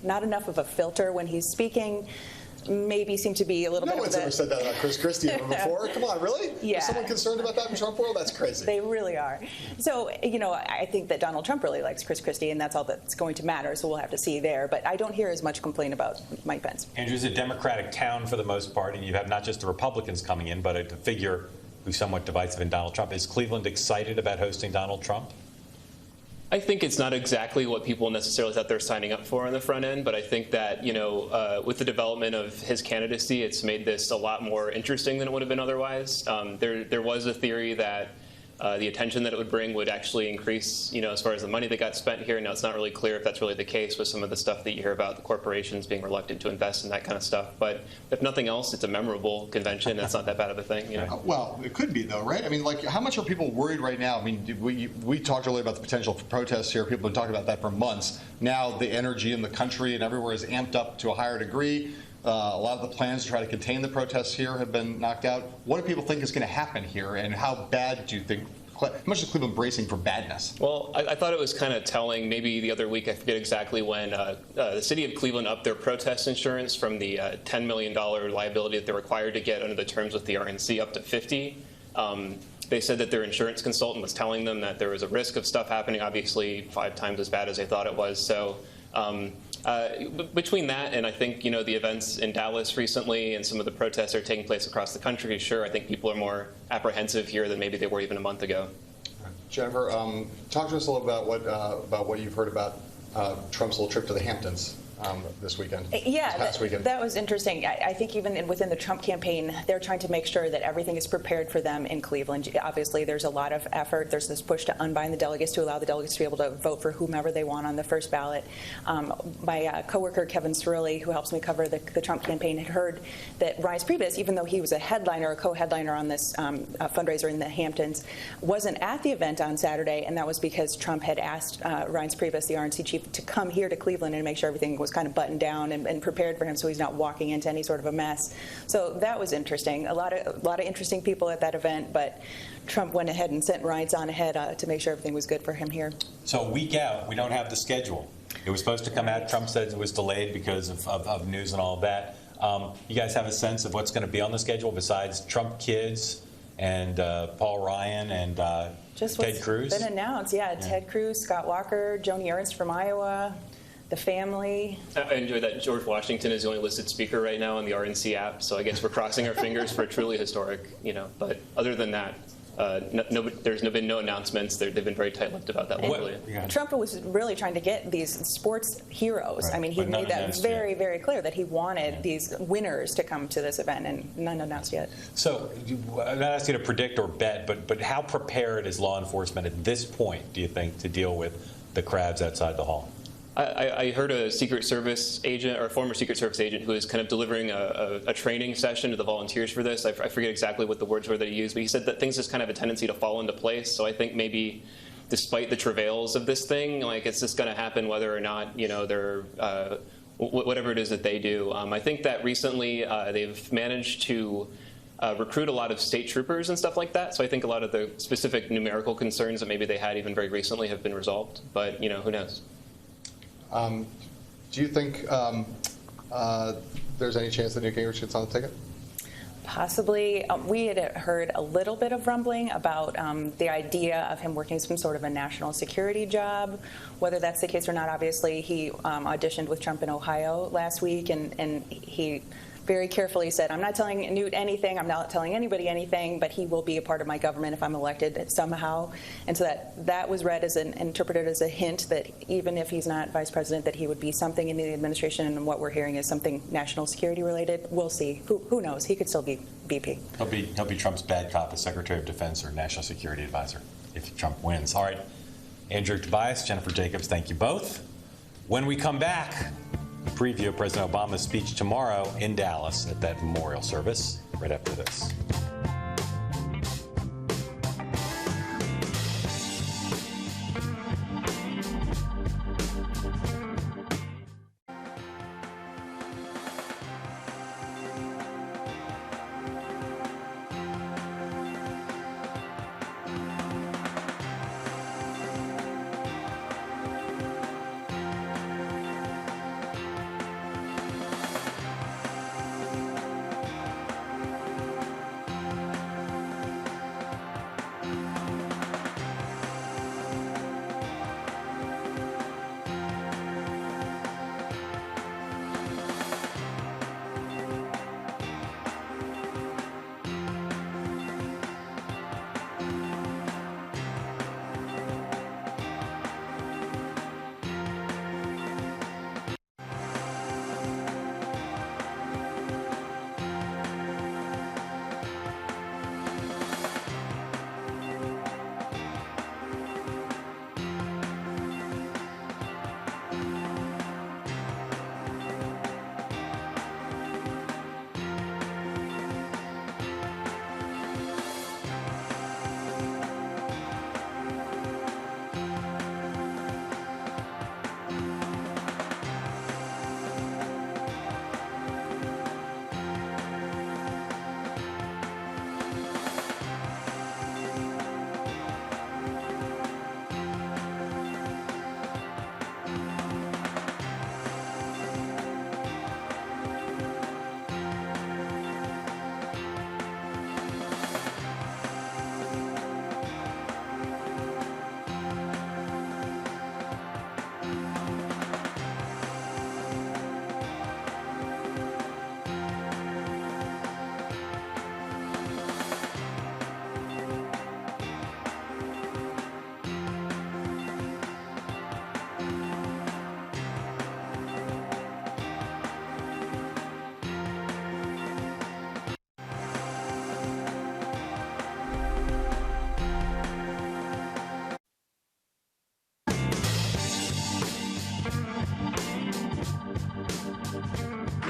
not enough of a filter when he's speaking. Maybe seemed to be a little bit. No one's ever said that about Christie ever before. Come on, really? Yeah. Is someone concerned about that in Trump world? That's crazy. They really are. So, you know, I think that Donald Trump really likes Christie, and that's all that's going to matter. So we'll have to see there. But I don't hear as much complaint about Mike Pence. Andrew's a Democratic town for the most part, and you have not just the Republicans coming in, but a figure who's somewhat divisive in Donald Trump. Is Cleveland excited about hosting Donald Trump? I think it's not exactly what people necessarily thought they're signing up for on the front end, but I think that, you know, with the development of his candidacy, it's made this a lot more interesting than it would have been otherwise. There was a theory that the attention that it would bring would actually increase, you know, as far as the money that got spent here. Now, it's not really clear if that's really the case with some of the stuff that you hear about the corporations being reluctant to invest in that kind of stuff. But if nothing else, it's a memorable convention. That's not that bad of a thing, you know. Well, it could be, though, right? I mean, like, how much are people worried right now? I mean, we talked earlier about the potential for protests here. People have been talking about that for months. Now the energy in the country and everywhere is amped up to a higher degree. A lot of the plans to try to contain the protests here have been knocked out. What do people think is going to happen here, and how bad do you think? How much is Cleveland bracing for badness? Well, I thought it was kind of telling. Maybe the other week, I forget exactly when, the city of Cleveland upped their protest insurance from the $10 million liability that they're required to get under the terms with the RNC up to $50 million. They said that their insurance consultant was telling them that there was a risk of stuff happening, obviously 5 times as bad as they thought it was. So between that and I think, you know, the events in Dallas recently and some of the protests that are taking place across the country, sure, I think people are more apprehensive here than maybe they were even a month ago. Jennifer, talk to us a little about what you've heard about Trump's little trip to the Hamptons this weekend. Yeah, this past weekend. That was interesting. I think even within the Trump campaign, they're trying to make sure that everything is prepared for them in Cleveland. Obviously, there's a lot of effort. There's this push to unbind the delegates, to allow the delegates to be able to vote for whomever they want on the first ballot. My coworker, Kevin Cirilli, who helps me cover the Trump campaign, had heard that Reince Priebus, even though he was a headliner, a co-headliner on this fundraiser in the Hamptons, wasn't at the event on Saturday, and that was because Trump had asked Reince Priebus, the RNC chief, to come here to Cleveland and make sure everything was kind of buttoned down and prepared for him, so he's not walking into any sort of a mess. So that was interesting. A lot of interesting people at that event, but Trump went ahead and sent Reince on ahead to make sure everything was good for him here. So a week out, we don't have the schedule. It was supposed to come out. Trump said it was delayed because of news and all of that. You guys have a sense of what's going to be on the schedule besides Trump kids and Paul Ryan and Ted Cruz? Been announced, yeah. Ted Cruz, Scott Walker, Joni Ernst from Iowa, the family. I enjoy that George Washington is the only listed speaker right now on the RNC app, so I guess we're crossing our fingers for a truly historic, But other than that, there's been no announcements. They've been very tight-lipped about that locally. Trump was really trying to get these sports heroes. Right. I mean, he made that very, very clear that he wanted these winners to come to this event, and none announced yet. So I'm not asking you to predict or bet, but how prepared is law enforcement at this point, do you think, to deal with the crowds outside the hall? I heard a Secret Service agent, or a former Secret Service agent, who was kind of delivering a training session to the volunteers for this. I forget exactly what the words were that he used, but he said that things just kind of have a tendency to fall into place. So I think maybe, despite the travails of this thing, it's just going to happen whether or not, they're whatever it is that they do. I think that recently they've managed to recruit a lot of state troopers and stuff like that. So I think a lot of the specific numerical concerns that maybe they had even very recently have been resolved. But, who knows? Do you think there's any chance that Newt Gingrich gets on the ticket? Possibly. We had heard a little bit of rumbling about the idea of him working some sort of a national security job. Whether that's the case or not, obviously, he auditioned with Trump in Ohio last week, and he very carefully said, I'm not telling Newt anything, I'm not telling anybody anything, but he will be a part of my government if I'm elected somehow. And so that was read as interpreted as a hint that even if he's not vice president, that he would be something in the administration, and what we're hearing is something national security related. We'll see. Who knows? He could still be VP. He'll be Trump's bad cop as Secretary of Defense or National Security Advisor if Trump wins. All right. Andrew Tobias, Jennifer Jacobs, thank you both. When we come back, preview of President Obama's speech tomorrow in Dallas at that memorial service right after this.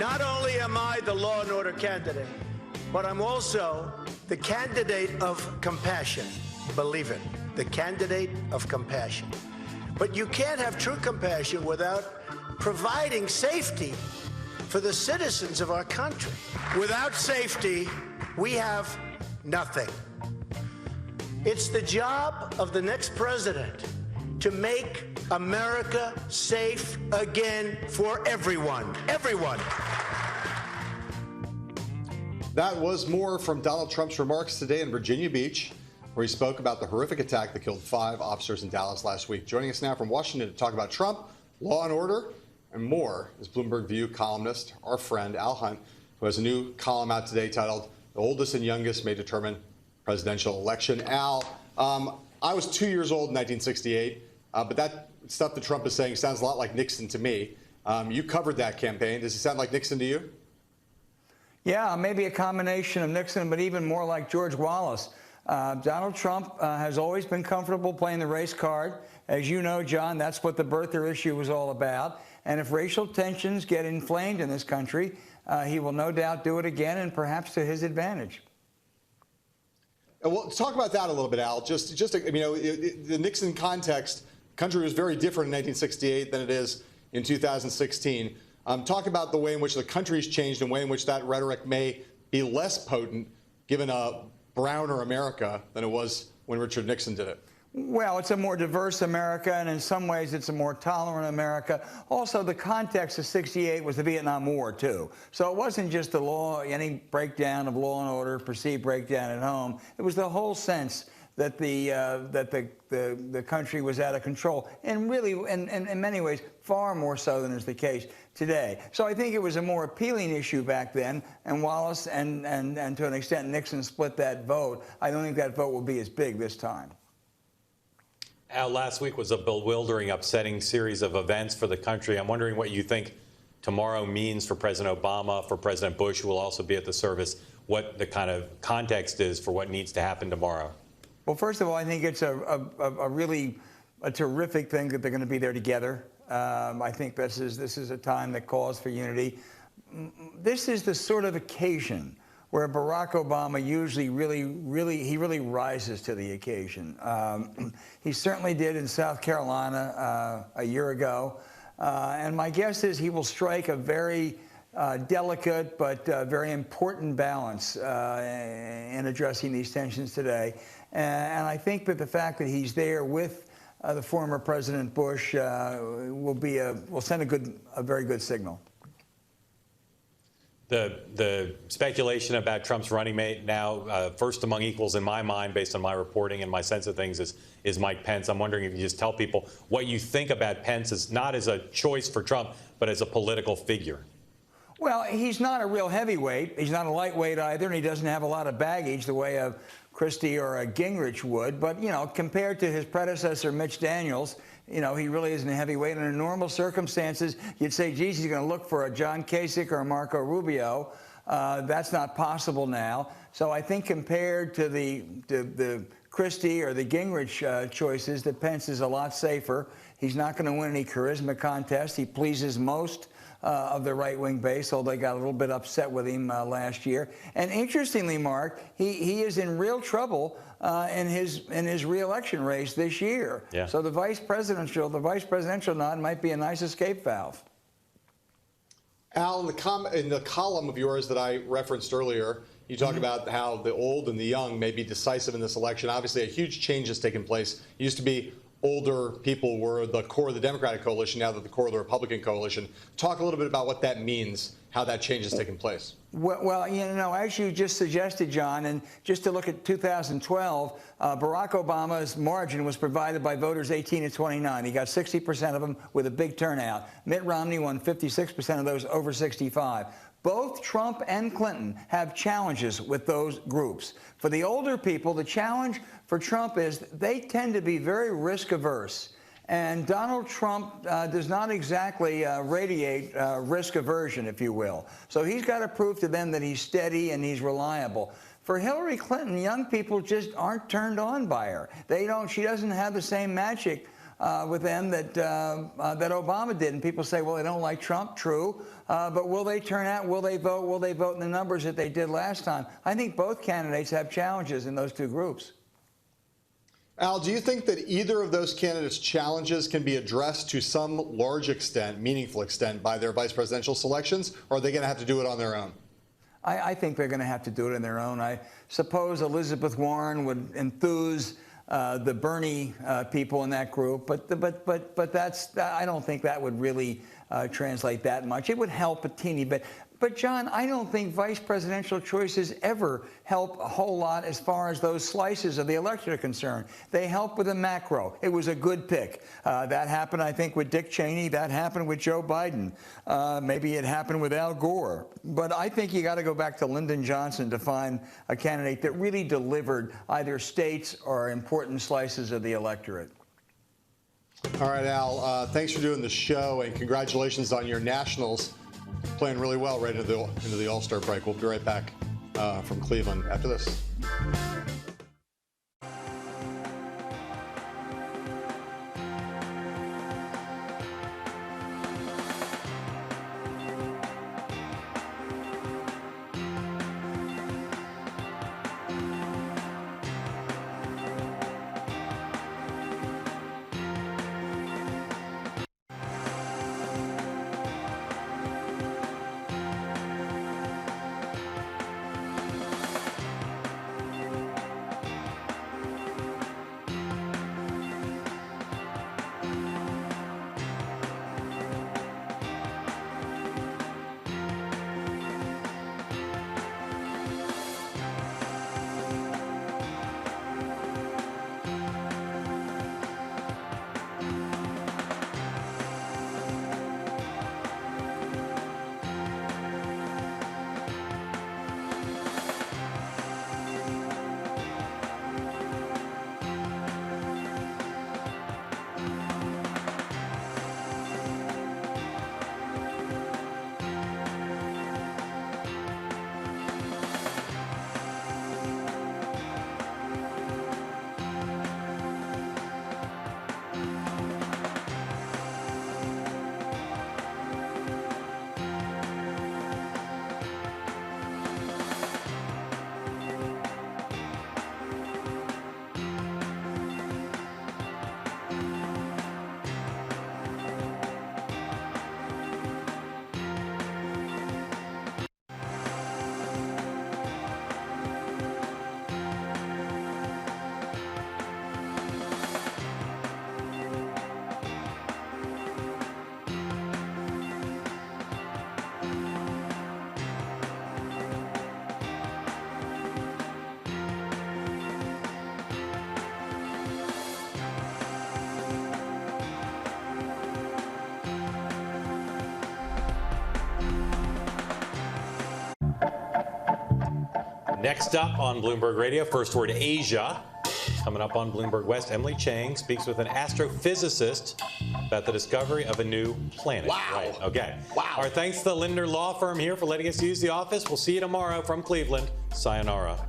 Not only am I the law and order candidate, but I'm also the candidate of compassion. Believe it, the candidate of compassion. But you can't have true compassion without providing safety for the citizens of our country. Without safety, we have nothing. It's the job of the next president to make America safe again for everyone. Everyone. That was more from Donald Trump's remarks today in Virginia Beach, where he spoke about the horrific attack that killed 5 officers in Dallas last week. Joining us now from Washington to talk about Trump, law and order, and more is Bloomberg View columnist, our friend Al Hunt, who has a new column out today titled "The Oldest and Youngest May Determine Presidential Election." Al, I was 2 years old in 1968, but that stuff that Trump is saying sounds a lot like Nixon to me. You covered that campaign. Does he sound like Nixon to you? Yeah, maybe a combination of Nixon, but even more like George Wallace. Donald Trump has always been comfortable playing the race card. As you know, John, that's what the birther issue was all about. And if racial tensions get inflamed in this country, he will no doubt do it again, and perhaps to his advantage. Well, let's talk about that a little bit, Al. The Nixon context, the country was very different in 1968 than it is in 2016. Talk about the way in which the country's changed and the way in which that rhetoric may be less potent given a browner America than it was when Richard Nixon did it. Well, it's a more diverse America, and in some ways it's a more tolerant America. Also, the context of '68 was the Vietnam War, too. So it wasn't just the law, any breakdown of law and order, perceived breakdown at home. It was the whole sense that the country was out of control, and really, in many ways, far more so than is the case today. So I think it was a more appealing issue back then, and Wallace and to an extent Nixon split that vote. I don't think that vote will be as big this time. Al, last week was a bewildering, upsetting series of events for the country. I'm wondering what you think tomorrow means for President Obama, for President Bush, who will also be at the service, what the kind of context is for what needs to happen tomorrow. Well, first of all, I think it's a really terrific thing that they're going to be there together. I think this is a time that calls for unity. This is the sort of occasion where Barack Obama usually really rises to the occasion. He certainly did in South Carolina a year ago. And my guess is he will strike a very delicate but very important balance in addressing these tensions today. And I think that the fact that he's there with the former President Bush will send a very good signal. The speculation about Trump's running mate now, first among equals in my mind, based on my reporting and my sense of things, is Mike Pence. I'm wondering if you just tell people what you think about Pence, as not as a choice for Trump, but as a political figure. Well, he's not a real heavyweight. He's not a lightweight either, and he doesn't have a lot of baggage the way a Christie or a Gingrich would. But, compared to his predecessor, Mitch Daniels, he really isn't a heavyweight. And in normal circumstances, you'd say, geez, he's going to look for a John Kasich or a Marco Rubio. That's not possible now. So I think compared to the Christie or the Gingrich choices, that Pence is a lot safer. He's not going to win any charisma contest. He pleases most of the right-wing base, although they got a little bit upset with him last year. And interestingly, Mark, he is in real trouble in his re-election race this year. Yeah. So the vice presidential nod might be a nice escape valve. Al, in the column of yours that I referenced earlier, you talk about how the old and the young may be decisive in this election. Obviously, a huge change has taken place. It used to be older people were the core of the Democratic coalition, now they're the core of the Republican coalition. Talk a little bit about what that means, how that change has taken place. Well, as you just suggested, John, and just to look at 2012, Barack Obama's margin was provided by voters 18 to 29. He got 60% of them with a big turnout. Mitt Romney won 56% of those over 65. Both Trump and Clinton have challenges with those groups. For the older people, the challenge for Trump is they tend to be very risk averse. And Donald Trump does not exactly radiate risk aversion, if you will. So he's got to prove to them that he's steady and he's reliable. For Hillary Clinton, young people just aren't turned on by her. She doesn't have the same magic with them that Obama did. And people say, well, they don't like Trump. True. But will they turn out? Will they vote? Will they vote in the numbers that they did last time? I think both candidates have challenges in those two groups. Al, do you think that either of those candidates' challenges can be addressed to some large extent, meaningful extent, by their vice presidential selections, or are they going to have to do it on their own? I think they're going to have to do it on their own. I suppose Elizabeth Warren would enthuse the Bernie people in that group, but that's I don't think that would really translate that much. It would help a teeny bit. But, John, I don't think vice presidential choices ever help a whole lot as far as those slices of the electorate are concerned. They help with the macro. It was a good pick. That happened, I think, with Dick Cheney. That happened with Joe Biden. Maybe it happened with Al Gore. But I think you got to go back to Lyndon Johnson to find a candidate that really delivered either states or important slices of the electorate. All right, Al, thanks for doing the show, and congratulations on your Nationals. Playing really well right into the All-Star break. We'll be right back from Cleveland after this. Next up on Bloomberg Radio, first word Asia. Coming up on Bloomberg West, Emily Chang speaks with an astrophysicist about the discovery of a new planet. Wow. Right. Okay. Wow. Our thanks to the Lindner Law Firm here for letting us use the office. We'll see you tomorrow from Cleveland. Sayonara.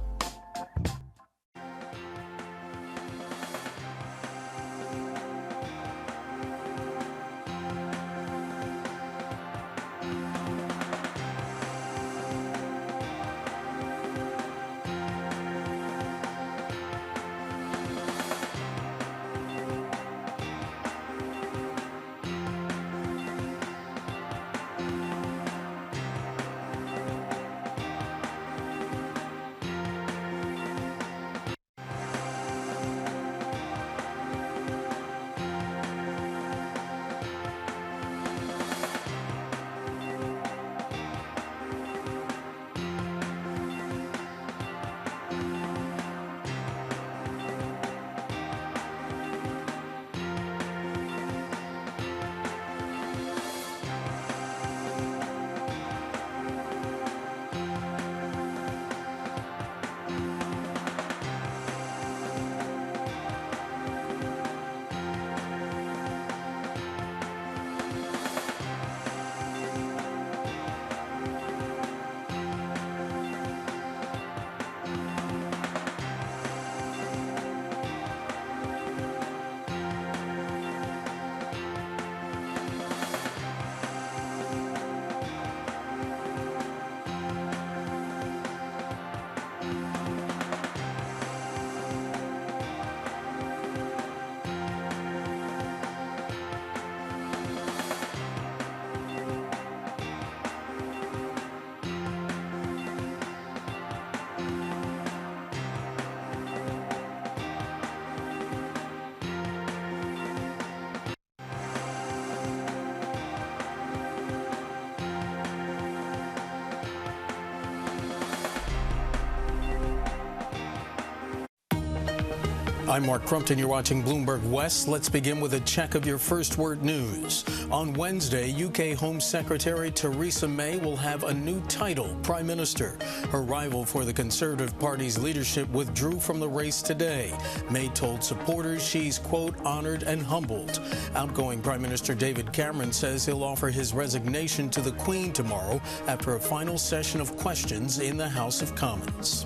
I'm Mark Crumpton. You're watching Bloomberg West. Let's begin with a check of your first word news. On Wednesday, UK Home Secretary Theresa May will have a new title, Prime Minister. Her rival for the Conservative Party's leadership withdrew from the race today. May told supporters she's, quote, honored and humbled. Outgoing Prime Minister David Cameron says he'll offer his resignation to the Queen tomorrow after a final session of questions in the House of Commons.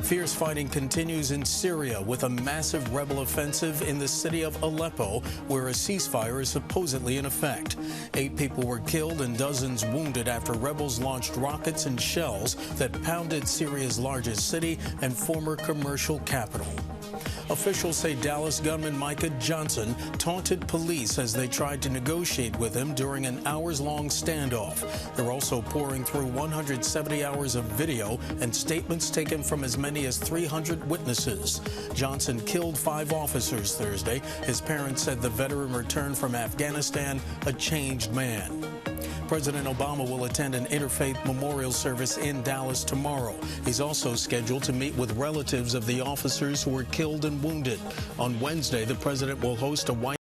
Fierce fighting continues in Syria with a massive rebel offensive in the city of Aleppo, where a ceasefire is supposedly in effect. 8 people were killed and dozens wounded after rebels launched rockets and shells that pounded Syria's largest city and former commercial capital. Officials say Dallas gunman Micah Johnson taunted police as they tried to negotiate with him during an hours-long standoff. They're also pouring through 170 hours of video and statements taken from as many as 300 witnesses. Johnson killed 5 officers Thursday. His parents said the veteran returned from Afghanistan a changed man. President Obama will attend an interfaith memorial service in Dallas tomorrow. He's also scheduled to meet with relatives of the officers who were killed and wounded. On Wednesday, the president will host a White